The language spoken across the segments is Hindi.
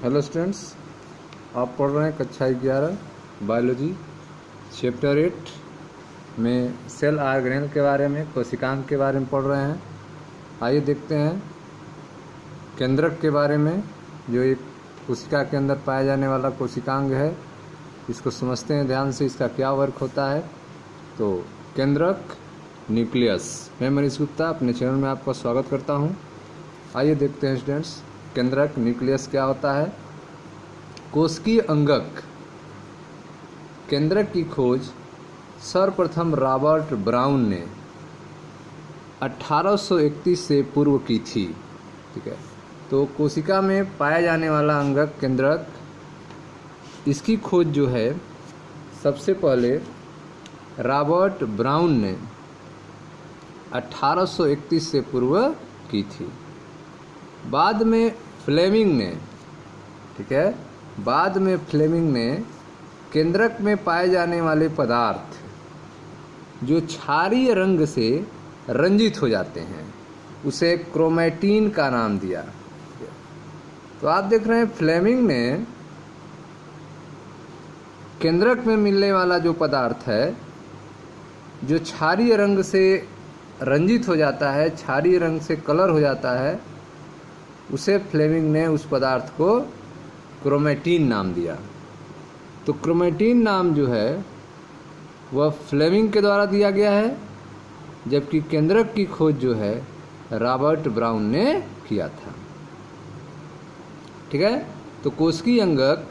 हेलो स्टूडेंट्स, आप पढ़ रहे हैं कक्षा 11 बायोलॉजी चैप्टर 8 में सेल ऑर्गेनेल के बारे में, कोशिकांग के बारे में पढ़ रहे हैं। आइए देखते हैं केंद्रक के बारे में, जो एक कोशिका के अंदर पाया जाने वाला कोशिकांग है। इसको समझते हैं ध्यान से, इसका क्या वर्क होता है। तो केंद्रक न्यूक्लियस, मैं मनीष गुप्ता अपने चैनल में आपका स्वागत करता हूं। आइए देखते हैं स्टूडेंट्स, केंद्रक न्यूक्लियस क्या होता है। कोशिकीय अंगक केंद्रक की खोज सर्वप्रथम रॉबर्ट ब्राउन ने 1831 से पूर्व की थी। ठीक है, तो कोशिका में पाया जाने वाला अंगक केंद्रक, इसकी खोज जो है सबसे पहले रॉबर्ट ब्राउन ने 1831 से पूर्व की थी। बाद में फ्लेमिंग ने, ठीक है, बाद में फ्लेमिंग ने केंद्रक में पाए जाने वाले पदार्थ जो क्षारीय रंग से रंजित हो जाते हैं, उसे क्रोमैटिन का नाम दिया। तो आप देख रहे हैं फ्लेमिंग ने केंद्रक में मिलने वाला जो पदार्थ है जो क्षारीय रंग से रंजित हो जाता है, क्षारीय रंग से कलर हो जाता है, उसे फ्लेमिंग ने उस पदार्थ को क्रोमैटिन नाम दिया। तो क्रोमैटिन नाम जो है वह फ्लेमिंग के द्वारा दिया गया है, जबकि केंद्रक की खोज जो है रॉबर्ट ब्राउन ने किया था। ठीक है, तो कोशिकीय अंगक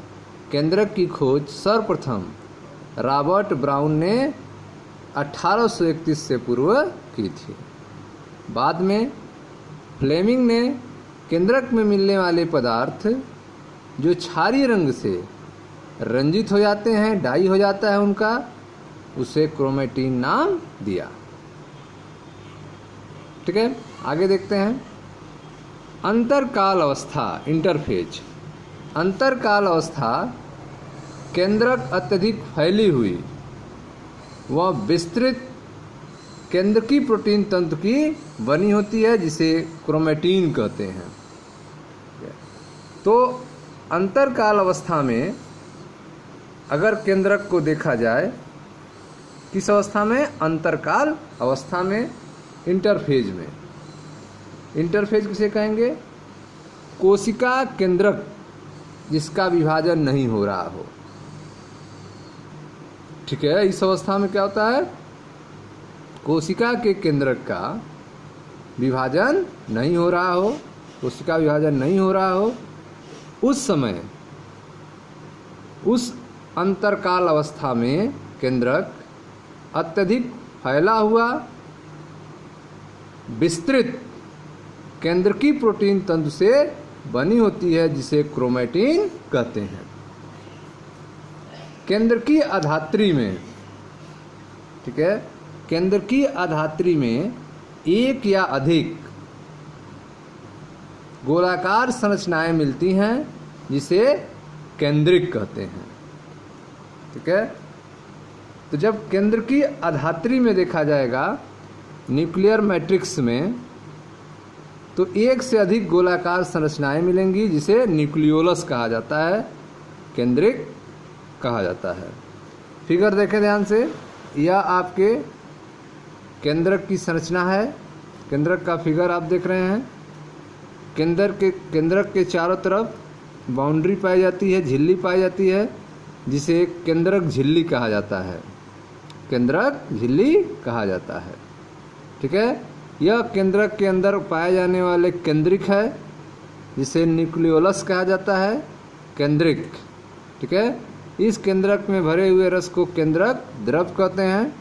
केंद्रक की खोज सर्वप्रथम रॉबर्ट ब्राउन ने 1831 से पूर्व की थी। बाद में फ्लेमिंग ने केंद्रक में मिलने वाले पदार्थ जो क्षारीय रंग से रंजित हो जाते हैं, डाई हो जाता है उनका, उसे क्रोमैटिन नाम दिया। ठीक है, आगे देखते हैं अंतरकाल अवस्था, इंटरफेज। अंतरकाल अवस्था केंद्रक अत्यधिक फैली हुई वह विस्तृत केंद्रकी प्रोटीन तंतु की बनी होती है, जिसे क्रोमैटिन कहते हैं। तो अंतरकाल अवस्था में अगर केंद्रक को देखा जाए, किस अवस्था में? अंतरकाल अवस्था में, इंटरफेज में। इंटरफेज किसे कहेंगे? कोशिका केंद्रक जिसका विभाजन नहीं हो रहा हो। ठीक है, इस अवस्था में क्या होता है? कोशिका के केंद्रक का विभाजन नहीं हो रहा हो, कोशिका विभाजन नहीं हो रहा हो, उस समय, उस अंतरकाल अवस्था में केंद्रक अत्यधिक फैला हुआ विस्तृत केंद्रकी प्रोटीन तंतु से बनी होती है, जिसे क्रोमैटिन कहते हैं। केंद्रकी अधात्री में, ठीक है, केंद्रकी अधात्री में एक या अधिक गोलाकार संरचनाएं मिलती हैं, जिसे केंद्रिक कहते हैं। ठीक है, तो जब केंद्रकी अधात्री में देखा जाएगा न्यूक्लियर मैट्रिक्स में, तो एक से अधिक गोलाकार संरचनाएं मिलेंगी, जिसे न्यूक्लियोलस कहा जाता है, केंद्रिक कहा जाता है। फिगर देखें ध्यान से, यह आपके केंद्रक की संरचना है। केंद्रक का फिगर आप देख रहे हैं। केंद्रक के चारों तरफ बाउंड्री पाई जाती है, झिल्ली पाई जाती है, जिसे केंद्रक झिल्ली कहा जाता है, केंद्रक झिल्ली कहा जाता है। ठीक है, यह केंद्रक के अंदर पाए जाने वाले केंद्रिक है, जिसे न्यूक्लियोलस कहा जाता है, केंद्रिक। ठीक है, इस केंद्रक में भरे हुए रस को केंद्रक द्रव कहते हैं।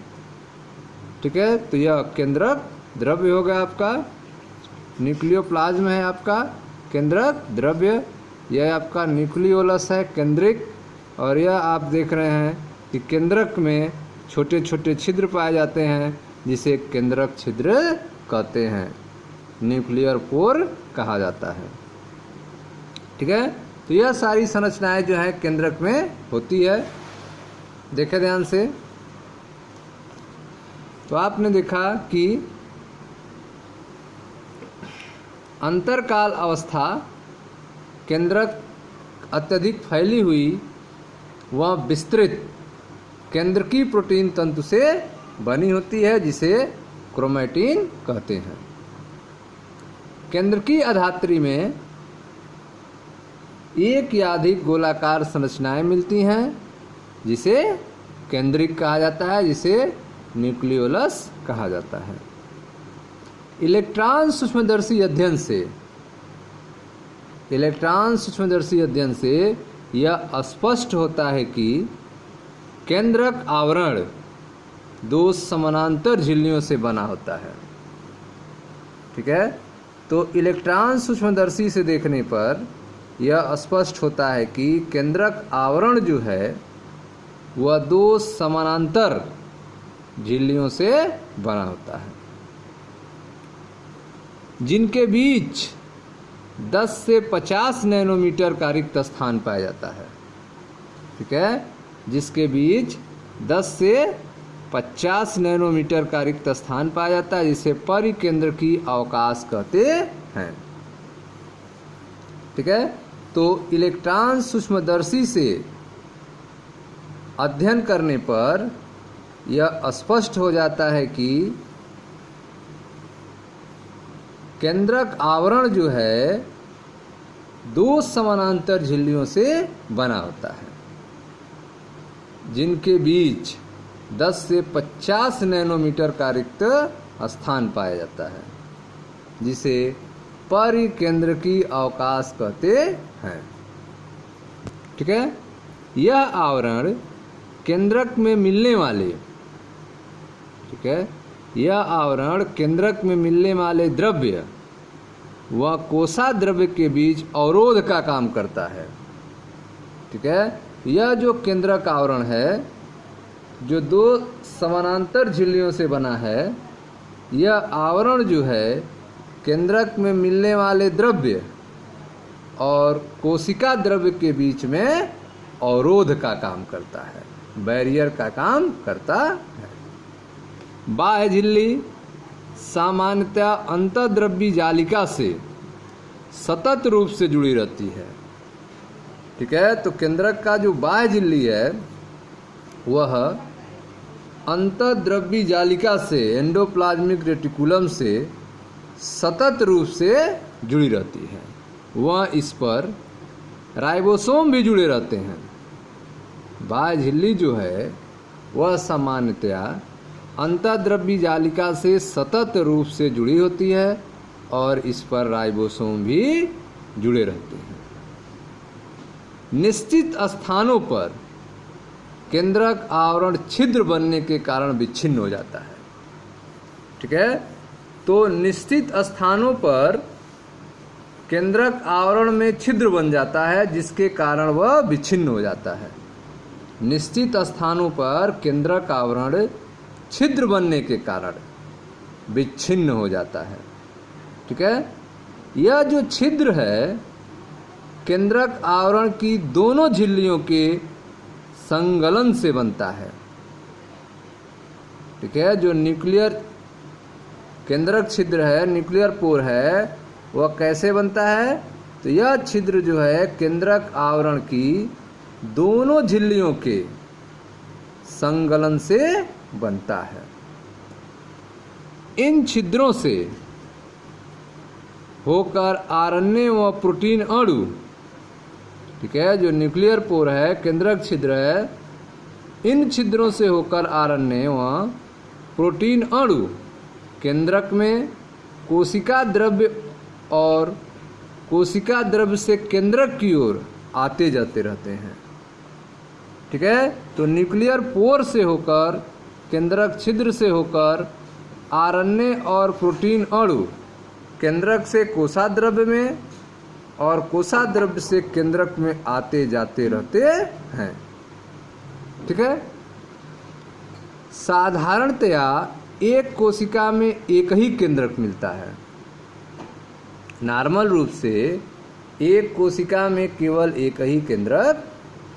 ठीक है, तो यह केंद्रक द्रव्य हो गया आपका। न्यूक्लियोप्लाज्म है आपका केंद्रक द्रव्य, यह आपका न्यूक्लियोलस है, केंद्रिक। और यह आप देख रहे हैं कि केंद्रक में छोटे छोटे छिद्र पाए जाते हैं, जिसे केंद्रक छिद्र कहते हैं, न्यूक्लियर पोर कहा जाता है। ठीक है, तो यह सारी संरचनाएं जो है केंद्रक में होती है। देखें ध्यान से, तो आपने देखा कि अंतरकाल अवस्था केंद्रक अत्यधिक फैली हुई व विस्तृत केंद्रकी प्रोटीन तंतु से बनी होती है, जिसे क्रोमैटिन कहते हैं। केंद्रकी अधात्री में एक या अधिक गोलाकार संरचनाएं मिलती हैं, जिसे केंद्रिक कहा जाता है, जिसे न्यूक्लियोलस कहा जाता है। इलेक्ट्रॉन सूक्ष्मदर्शी अध्ययन से यह स्पष्ट होता है कि केंद्रक आवरण दो समानांतर झिल्लियों से बना होता है। ठीक है, तो इलेक्ट्रॉन सूक्ष्मदर्शी से देखने पर यह स्पष्ट होता है कि केंद्रक आवरण जो है वह दो समानांतर झिल्लियों से बना होता है, जिनके बीच 10 से 50 नैनोमीटर का रिक्त स्थान पाया जाता है। ठीक है, जिसके बीच 10 से 50 नैनोमीटर का रिक्त स्थान पाया जाता है, जिसे परिकेंद्रकी अवकाश कहते हैं। ठीक है, तो इलेक्ट्रॉन सूक्ष्मदर्शी से अध्ययन करने पर यह स्पष्ट हो जाता है कि केंद्रक आवरण जो है दो समानांतर झिल्लियों से बना होता है, जिनके बीच 10 से 50 नैनोमीटर का रिक्त स्थान पाया जाता है, जिसे परिकेंद्रकी अवकाश कहते हैं। ठीक है, यह आवरण केंद्रक में मिलने वाले केंद्रक में मिलने वाले द्रव्य व कोसा द्रव्य के बीच अवरोध का काम करता है। ठीक है, यह जो केंद्रक आवरण है जो दो समानांतर झिल्लियों से बना है, यह आवरण जो है केंद्रक में मिलने वाले द्रव्य और कोशिका द्रव्य के बीच में अवरोध का काम करता है, बैरियर का काम करता है। बाह्य झिल्ली सामान्यतः अंतर्द्रव्यी जालिका से सतत रूप से जुड़ी रहती है। ठीक है, तो केंद्रक का जो बाह्य झिल्ली है वह अंतर्द्रव्यी जालिका से, एंडोप्लाज्मिक रेटिकुलम से सतत रूप से जुड़ी रहती है। वह इस पर राइबोसोम भी जुड़े रहते हैं। बाह्य झिल्ली जो है वह सामान्यतया अंतर्द्रव्यी जालिका से सतत रूप से जुड़ी होती है और इस पर राइबोसोम भी जुड़े रहते हैं। निश्चित स्थानों पर केंद्रक आवरण छिद्र बनने के कारण विच्छिन्न हो जाता है। ठीक है, तो निश्चित स्थानों पर केंद्रक आवरण में छिद्र बन जाता है, जिसके कारण वह विच्छिन्न हो जाता है। निश्चित स्थानों पर केंद्रक आवरण छिद्र बनने के कारण विच्छिन्न हो जाता है। ठीक है, यह जो छिद्र है केंद्रक आवरण की दोनों झिल्लियों के संगलन से बनता है। ठीक है, जो न्यूक्लियर केंद्रक छिद्र है, न्यूक्लियर पोर है, वह कैसे बनता है? तो यह छिद्र जो है केंद्रक आवरण की दोनों झिल्लियों के संगलन से बनता है। इन छिद्रों से होकर आरएनए व प्रोटीन अणु, ठीक है, जो न्यूक्लियर पोर है, केंद्रक छिद्र है, इन छिद्रों से होकर आरएनए व प्रोटीन अणु केंद्रक में कोशिका द्रव्य और कोशिका द्रव्य से केंद्रक की ओर आते जाते रहते हैं। ठीक है, तो न्यूक्लियर पोर से होकर, केंद्रक छिद्र से होकर आरएनए और प्रोटीन अणु केंद्रक से कोशाद्रव्य में और कोशाद्रव्य से केंद्रक में आते जाते रहते हैं। ठीक है, साधारणतया एक कोशिका में एक ही केंद्रक मिलता है। नॉर्मल रूप से एक कोशिका में केवल एक ही केंद्रक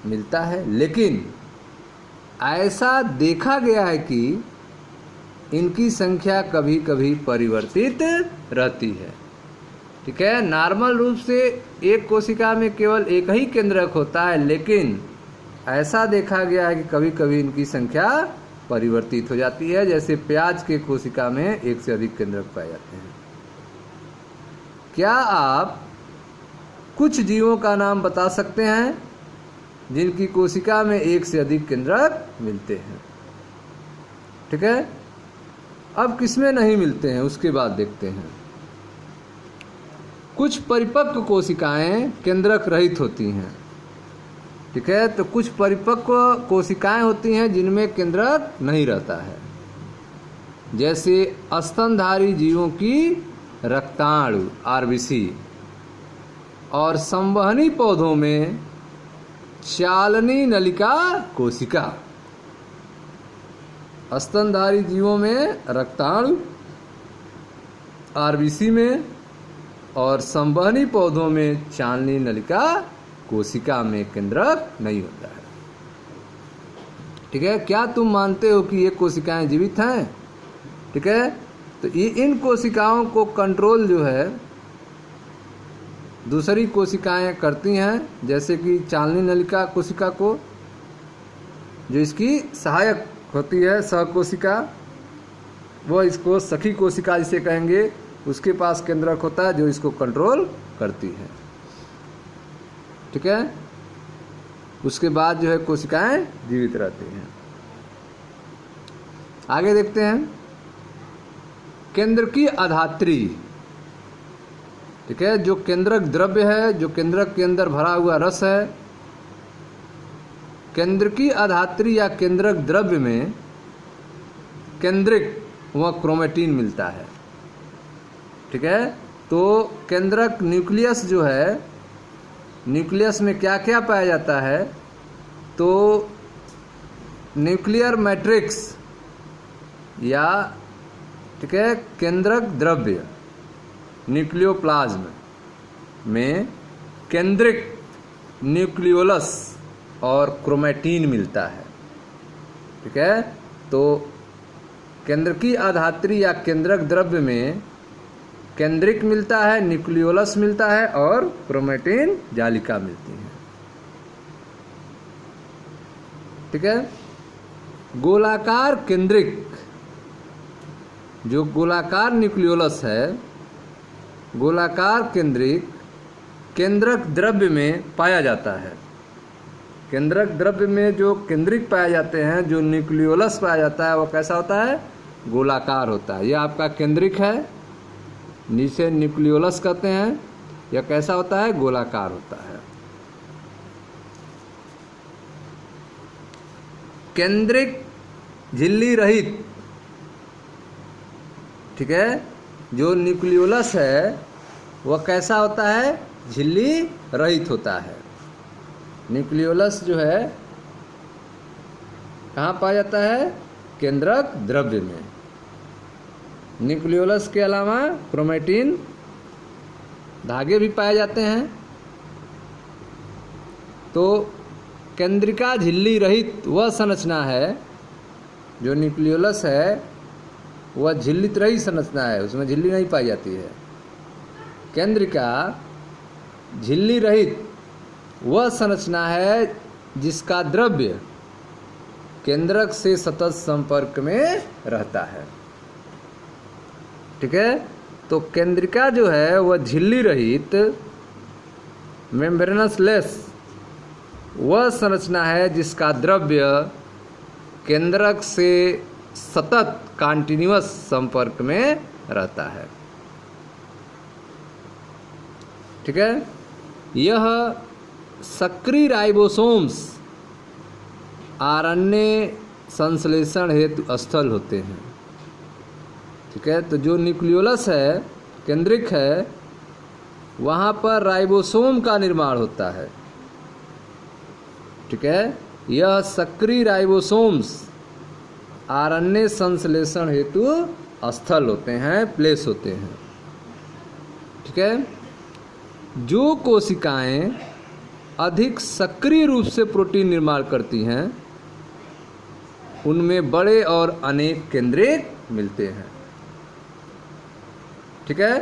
मिलता है, लेकिन ऐसा देखा गया है कि इनकी संख्या कभी कभी परिवर्तित रहती है। ठीक है। नॉर्मल रूप से एक कोशिका में केवल एक ही केंद्रक होता है, लेकिन ऐसा देखा गया है कि कभी कभी इनकी संख्या परिवर्तित हो जाती है। जैसे प्याज के कोशिका में एक से अधिक केंद्रक पाए जाते हैं। क्या आप कुछ जीवों का नाम बता सकते हैं जिनकी कोशिका में एक से अधिक केंद्रक मिलते हैं? ठीक है। अब किसमें नहीं मिलते हैं उसके बाद देखते हैं। कुछ परिपक्व कोशिकाएं केंद्रक रहित होती हैं। ठीक है। तो कुछ परिपक्व कोशिकाएं होती हैं जिनमें केंद्रक नहीं रहता है, जैसे स्तनधारी जीवों की रक्ताणु आरबीसी, और संवहनी पौधों में चालनी नलिका कोशिका। स्तनधारी जीवों में रक्ताणु आरबीसी में, और संवहनी पौधों में चालनी नलिका कोशिका में केंद्रक नहीं होता है। ठीक है। क्या तुम मानते हो कि ये कोशिकाएं जीवित हैं? ठीक है। तो ये इन कोशिकाओं को कंट्रोल जो है दूसरी कोशिकाएं करती हैं, जैसे कि चालनी नलिका कोशिका को, जो इसकी सहायक होती है सहकोशिका, वो इसको सखी कोशिका जिसे कहेंगे, उसके पास केंद्रक होता है जो इसको कंट्रोल करती है। ठीक है। उसके बाद जो है कोशिकाएं जीवित रहती हैं। आगे देखते हैं। केंद्रकीय अधात्री। ठीक है। जो केंद्रक द्रव्य है, जो केंद्रक के अंदर भरा हुआ रस है, केंद्रकीय अधात्री या केंद्रक द्रव्य में केंद्रिक व क्रोमेटिन मिलता है। ठीक है। तो केंद्रक न्यूक्लियस जो है, न्यूक्लियस में क्या क्या पाया जाता है? तो न्यूक्लियर मैट्रिक्स या ठीक है केंद्रक द्रव्य न्यूक्लियोप्लाज्म में केंद्रिक न्यूक्लियोलस और क्रोमेटिन मिलता है। ठीक है। तो केंद्रकीय अधात्री या केंद्रक द्रव्य में केंद्रिक मिलता है, न्यूक्लियोलस मिलता है और क्रोमेटिन जालिका मिलती है। ठीक है। गोलाकार केंद्रिक, जो गोलाकार न्यूक्लियोलस है, गोलाकार केंद्रिक केंद्रक द्रव्य में पाया जाता है। केंद्रक द्रव्य में जो केंद्रिक पाए जाते हैं, जो न्यूक्लियोलस पाया जाता है, वो कैसा होता है? गोलाकार होता है। यह आपका केंद्रिक है, नीचे न्यूक्लियोलस कहते हैं। यह कैसा होता है? गोलाकार होता है। केंद्रिक झिल्ली रहित, ठीक है, जो न्यूक्लियोलस है वह कैसा होता है? झिल्ली रहित होता है। न्यूक्लियोलस जो है कहाँ पाया जाता है? केंद्रक द्रव्य में। न्यूक्लियोलस के अलावा क्रोमेटिन धागे भी पाए जाते हैं। तो केंद्रिका झिल्ली रहित वह संरचना है, जो न्यूक्लियोलस है वह झिल्लित रहित संरचना है, उसमें झिल्ली नहीं पाई जाती है। केंद्रिका झिल्ली रहित वह संरचना है जिसका द्रव्य केंद्रक से सतत संपर्क में रहता है। ठीक है। तो केंद्रिका जो है वह झिल्ली रहित मेम्ब्रेनस लेस वह संरचना है जिसका द्रव्य केंद्रक से सतत कॉन्टिन्यूअस संपर्क में रहता है। ठीक है। यह सक्रिय राइबोसोम्स आरएनए संश्लेषण हेतु स्थल होते हैं। ठीक है। तो जो न्यूक्लियोलस है, केंद्रिक है, वहाँ पर राइबोसोम का निर्माण होता है। ठीक है। यह सक्रिय राइबोसोम्स आरएनए संश्लेषण हेतु स्थल होते हैं, प्लेस होते हैं। ठीक है। जो कोशिकाएं अधिक सक्रिय रूप से प्रोटीन निर्माण करती हैं, उनमें बड़े और अनेक केंद्रिक मिलते हैं। ठीक है।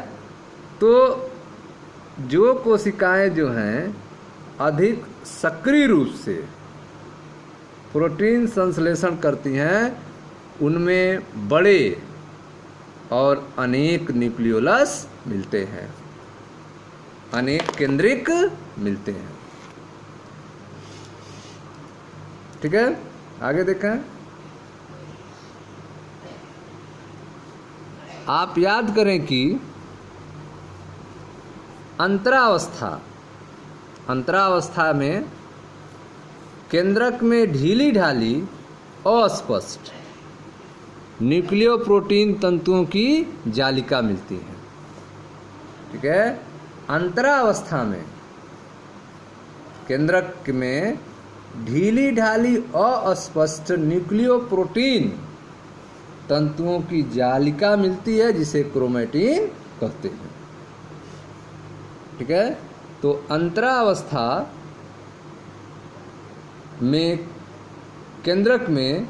तो जो कोशिकाएं जो हैं अधिक सक्रिय रूप से प्रोटीन संश्लेषण करती हैं उनमें बड़े और अनेक न्यूक्लियोलस मिलते हैं, अनेक केंद्रिक मिलते हैं। ठीक है, आगे देखें। आप याद करें कि अंतरावस्था में केंद्रक में ढीली ढाली अस्पष्ट न्यूक्लियो प्रोटीन तंतुओं की जालिका मिलती है। ठीक है, अंतरावस्था में केंद्रक में ढीली ढाली अस्पष्ट न्यूक्लियो प्रोटीन तंतुओं की जालिका मिलती है जिसे क्रोमैटिन कहते हैं। ठीक है, तो अंतरावस्था में केंद्रक में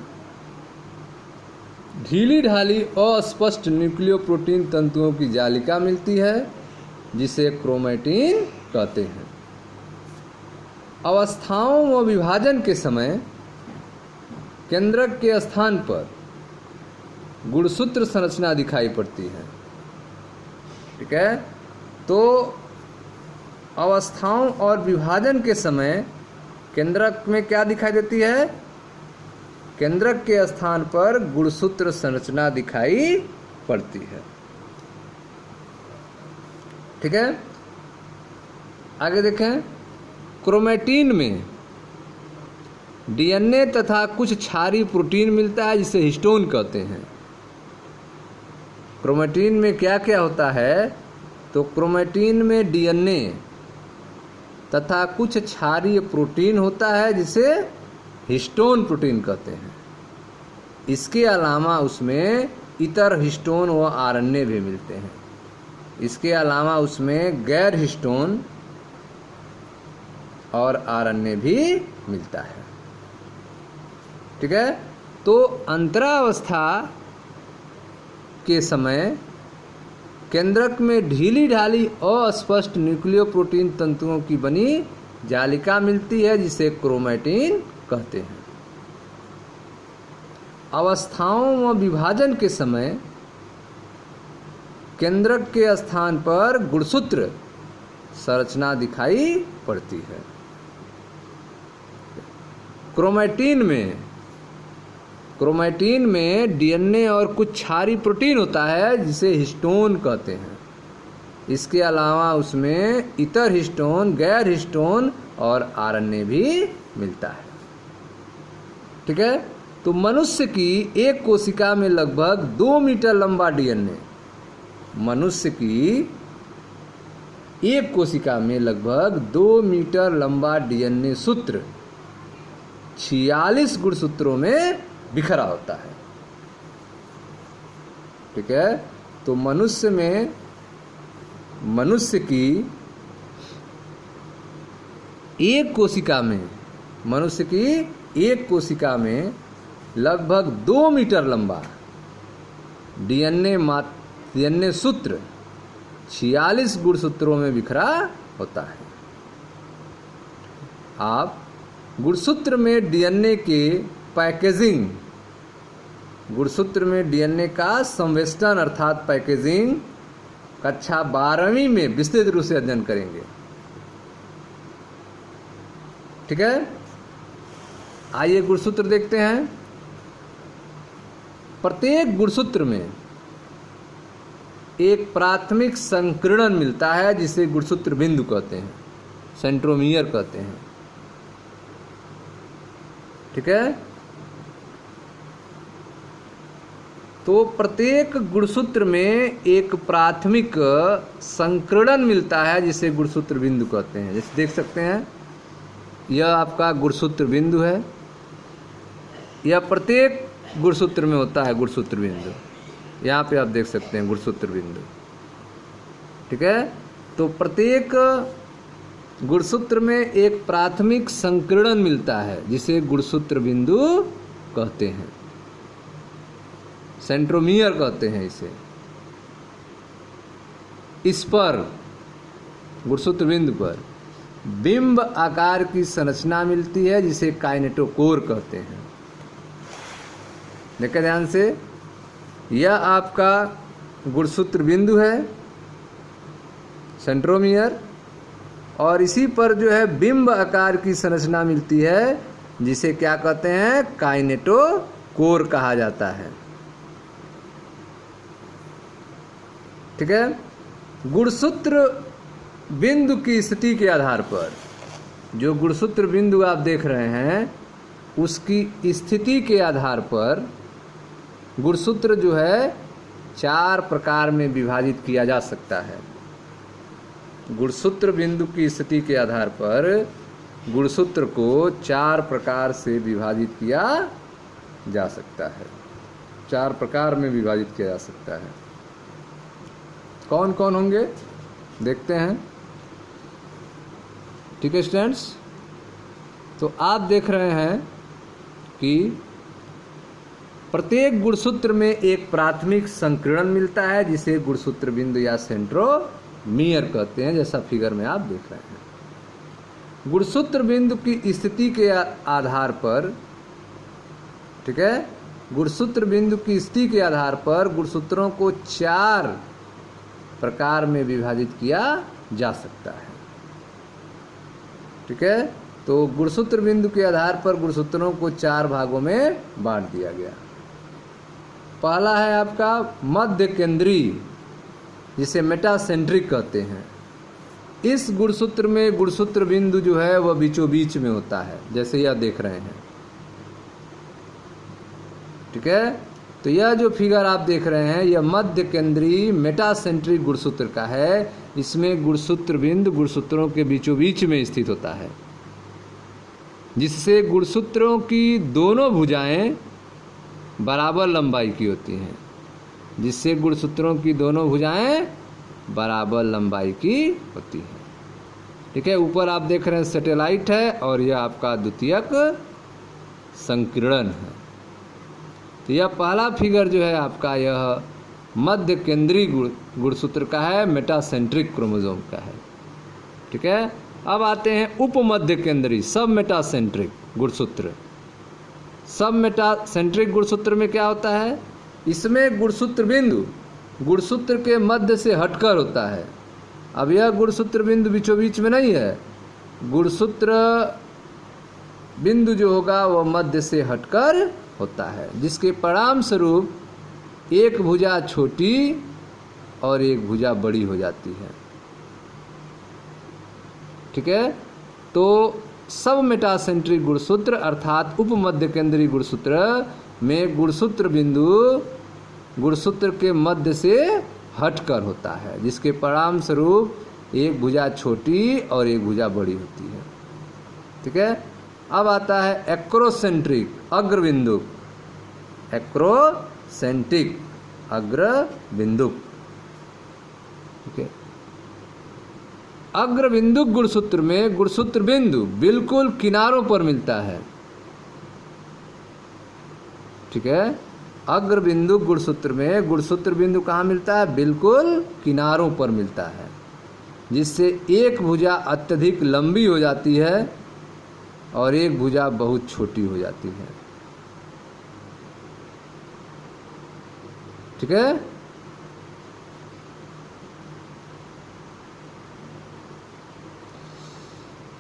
ढीली ढाली अस्पष्ट न्यूक्लियो प्रोटीन तंतुओं की जालिका मिलती है जिसे क्रोमैटिन कहते हैं। अवस्थाओं व विभाजन के समय केंद्रक के स्थान पर गुणसूत्र संरचना दिखाई पड़ती है। ठीक है, तो अवस्थाओं और विभाजन के समय केंद्रक में क्या दिखाई देती है? केंद्रक के स्थान पर गुणसूत्र संरचना दिखाई पड़ती है। ठीक है, आगे देखें। क्रोमैटिन में डीएनए तथा कुछ क्षारीय प्रोटीन मिलता है जिसे हिस्टोन कहते हैं। क्रोमैटिन में क्या क्या होता है? तो क्रोमैटिन में डीएनए तथा कुछ क्षारीय प्रोटीन होता है जिसे हिस्टोन प्रोटीन कहते हैं। इसके अलावा उसमें इतर हिस्टोन व आरएनए भी मिलते हैं। इसके अलावा उसमें गैर हिस्टोन और आरएनए भी मिलता है। ठीक है, तो अंतरावस्था के समय केंद्रक में ढीली ढाली अस्पष्ट न्यूक्लियो प्रोटीन तंतुओं की बनी जालिका मिलती है जिसे क्रोमैटिन कहते हैं। अवस्थाओं व विभाजन के समय केंद्रक के स्थान पर गुणसूत्र संरचना दिखाई पड़ती है। क्रोमैटिन में डीएनए और कुछ क्षारीय प्रोटीन होता है जिसे हिस्टोन कहते हैं। इसके अलावा उसमें इतर हिस्टोन, गैर हिस्टोन और आरएनए भी मिलता है। ठीक है, तो मनुष्य की एक कोशिका में लगभग 2 मीटर लंबा डीएनए, मनुष्य की एक कोशिका में लगभग 2 मीटर लंबा डीएनए सूत्र 46 गुणसूत्रों में बिखरा होता है। ठीक है, तो मनुष्य की एक कोशिका में लगभग 2 मीटर लंबा डीएनए सूत्र 46 गुणसूत्रों में बिखरा होता है। आप गुणसूत्र में डीएनए के पैकेजिंग, गुणसूत्र में डीएनए का संवेष्टन अर्थात पैकेजिंग कक्षा 12वीं में विस्तृत रूप से अध्ययन करेंगे। ठीक है, आइए गुणसूत्र देखते हैं। प्रत्येक गुणसूत्र में एक प्राथमिक संकीर्णन मिलता है जिसे गुणसूत्र बिंदु कहते हैं, सेंट्रोमियर कहते हैं। ठीक है, तो प्रत्येक गुणसूत्र में एक प्राथमिक संकीर्णन मिलता है जिसे गुणसूत्र बिंदु कहते हैं। जैसे देख सकते हैं, यह आपका गुणसूत्र बिंदु है। यह प्रत्येक गुणसूत्र में होता है गुणसूत्र बिंदु। यहाँ पे आप देख सकते हैं गुणसूत्र बिंदु। ठीक है, तो प्रत्येक गुणसूत्र में एक प्राथमिक संकीर्णन मिलता है जिसे गुणसूत्र बिंदु कहते हैं, सेंट्रोमियर कहते हैं इसे। इस पर गुणसूत्र बिंदु पर बिंब आकार की संरचना मिलती है जिसे काइनेटोकोर कहते हैं। देखिए ध्यान से, यह आपका गुणसूत्र बिंदु है, सेंट्रोमियर, और इसी पर जो है बिंब आकार की संरचना मिलती है जिसे क्या कहते हैं, काइनेटोकोर कहा जाता है। ठीक है। गुणसूत्र बिंदु की स्थिति के आधार पर, जो गुणसूत्र बिंदु आप देख रहे हैं उसकी स्थिति के आधार पर गुणसूत्र जो है 4 प्रकार में विभाजित किया जा सकता है। गुणसूत्र बिंदु की स्थिति के आधार पर गुणसूत्र को 4 प्रकार से विभाजित किया जा सकता है। 4 प्रकार में विभाजित किया जा सकता है। कौन कौन होंगे देखते हैं। ठीक है स्टूडेंट्स, तो आप देख रहे हैं कि प्रत्येक गुणसूत्र में एक प्राथमिक संकीर्ण मिलता है जिसे गुणसूत्र बिंदु या सेंट्रोमियर कहते हैं, जैसा फिगर में आप देख रहे हैं। गुणसूत्र बिंदु की स्थिति के आधार पर, ठीक है, गुणसूत्र बिंदु की स्थिति के आधार पर गुणसूत्रों को 4 प्रकार में विभाजित किया जा सकता है। ठीक है, तो गुणसूत्र बिंदु के आधार पर गुणसूत्रों को 4 भागों में बांट दिया गया। पहला है आपका मध्य केंद्रीय, जिसे मेटासेंट्रिक कहते हैं। इस गुणसूत्र में गुणसूत्र बिंदु जो है वह बीचों बीच में होता है, जैसे यह देख रहे हैं। ठीक है, तो यह जो फिगर आप देख रहे हैं यह मध्य केंद्रीय मेटासेंट्रिक गुणसूत्र का है। इसमें गुणसूत्र बिंदु गुणसूत्रों के बीचों बीच में स्थित होता है, जिससे गुणसूत्रों की दोनों भुजाएं बराबर लंबाई की होती हैं, जिससे गुणसूत्रों की दोनों भुजाएं बराबर लंबाई की होती हैं। ठीक है, ऊपर आप देख रहे हैं सैटेलाइट है और यह आपका द्वितीयक संकीर्ण है। तो यह पहला फिगर जो है आपका यह मध्य केंद्रीय गुणसूत्र का है, मेटासेंट्रिक क्रोमोसोम का है। ठीक है, अब आते हैं उप मध्य केंद्रीय सब मेटासेंट्रिक गुणसूत्र। सब मेटासेंट्रिक गुणसूत्र में क्या होता है, इसमें गुणसूत्र बिंदु गुणसूत्र के मध्य से हटकर होता है। अब यह गुणसूत्र बिंदु बीचों बीच में नहीं है, गुणसूत्र बिंदु जो होगा वह मध्य से हटकर होता है, जिसके परिणाम स्वरूप एक भुजा छोटी और एक भुजा बड़ी हो जाती है। ठीक है, तो सब मेटासेंट्रिक गुणसूत्र अर्थात उप मध्य केंद्रीय गुणसूत्र में गुणसूत्र बिंदु गुणसूत्र के मध्य से हटकर होता है, जिसके परिणाम स्वरूप एक भुजा छोटी और एक भुजा बड़ी होती है। ठीक है, अब आता है एक्रोसेंट्रिक अग्रबिंदु, एक्रोसेंट्रिक अग्रबिंदु। ठीक है, अग्रबिंदु गुणसूत्र में गुणसूत्र बिंदु बिल्कुल किनारों पर मिलता है। ठीक है, अग्रबिंदु गुणसूत्र में गुणसूत्र बिंदु कहाँ मिलता है, बिल्कुल किनारों पर मिलता है, जिससे एक भुजा अत्यधिक लंबी हो जाती है और एक भुजा बहुत छोटी हो जाती है। ठीक है,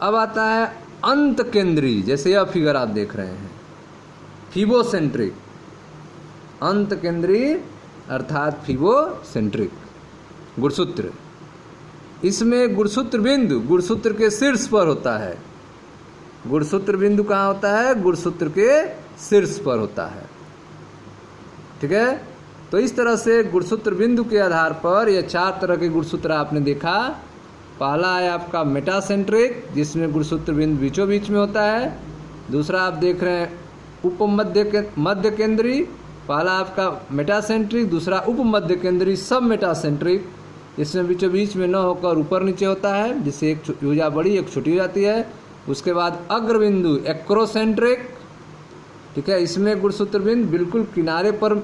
अब आता है अंत केंद्रीय, जैसे यह फिगर आप देख रहे हैं, फिबोसेंट्रिक अंत केंद्रीय अर्थात फिबोसेंट्रिक गुणसूत्र। इसमें गुणसूत्र बिंदु गुणसूत्र के शीर्ष पर होता है। गुणसूत्र बिंदु कहाँ होता है, गुणसूत्र के शीर्ष पर होता है। ठीक है, तो इस तरह से गुणसूत्र बिंदु के आधार पर यह 4 तरह के गुणसूत्र आपने देखा। पहला है आपका मेटासेंट्रिक, जिसमें गुणसूत्र बिंदु बीचों बीच में होता है। दूसरा आप देख रहे हैं उप मध्य केंद्रीय, पहला आपका मेटासेंट्रिक, दूसरा उप मध्य केंद्रीय सब मेटासेंट्रिक, इसमें बीचों बीच में न होकर ऊपर नीचे होता है, जिससे एक भुजा बड़ी एक छोटी हो जाती है। उसके बाद अग्रबिंदु एक्रोसेंट्रिक। ठीक है, इसमें गुणसूत्र बिंदु बिल्कुल किनारे पर,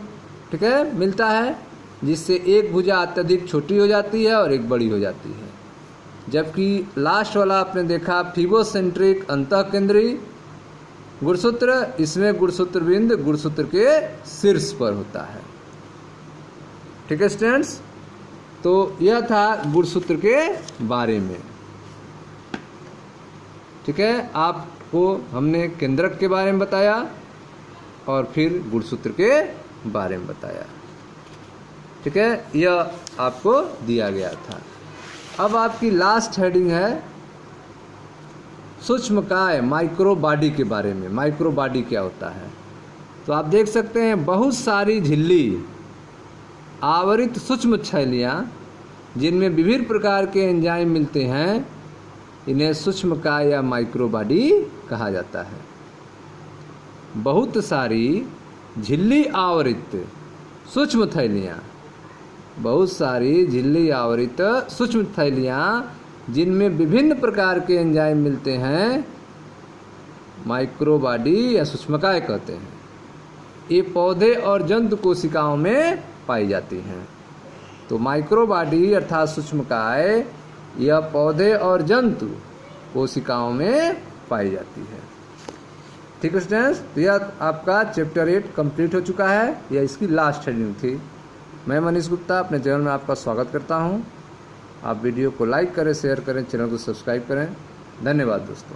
ठीक है, मिलता है, जिससे एक भुजा अत्यधिक छोटी हो जाती है और एक बड़ी हो जाती है। जबकि लास्ट वाला आपने देखा फीबोसेंट्रिक अंतःकेंद्रीय गुणसूत्र, इसमें गुणसूत्र बिंद गुणसूत्र के शीर्ष पर होता है। ठीक है स्टूडेंट्स, तो यह था गुणसूत्र के बारे में। ठीक है, आपको हमने केंद्रक के बारे में बताया और फिर गुणसूत्र के बारे में बताया। ठीक है, यह आपको दिया गया था। अब आपकी लास्ट हेडिंग है सूक्ष्मकाय माइक्रो बॉडी के बारे में। माइक्रो बॉडी क्या होता है? तो आप देख सकते हैं बहुत सारी झिल्ली आवरित सूक्ष्म थैलियाँ जिनमें विभिन्न प्रकार के एंजाइम मिलते हैं, इन्हें सूक्ष्मकाय या माइक्रो बॉडी कहा जाता है। बहुत सारी झिल्ली आवरित सूक्ष्म थैलियाँ, बहुत सारी झिल्ली आवरित सूक्ष्म थैलियाँ जिनमें विभिन्न प्रकार के एंजाइम मिलते हैं, माइक्रो बॉडी या सूक्ष्मकाय कहते हैं। ये पौधे और जंतु कोशिकाओं में पाई जाती हैं। तो माइक्रो बॉडी अर्थात सूक्ष्मकाय यह पौधे और जंतु कोशिकाओं में पाई जाती है। ठीक है स्टूडेंट्स, तो यह आपका चैप्टर 8 कंप्लीट हो चुका है। यह इसकी लास्ट हेडिंग थी। मैं मनीष गुप्ता अपने चैनल में आपका स्वागत करता हूं। आप वीडियो को लाइक करें, शेयर करें, चैनल को सब्सक्राइब करें। धन्यवाद दोस्तों।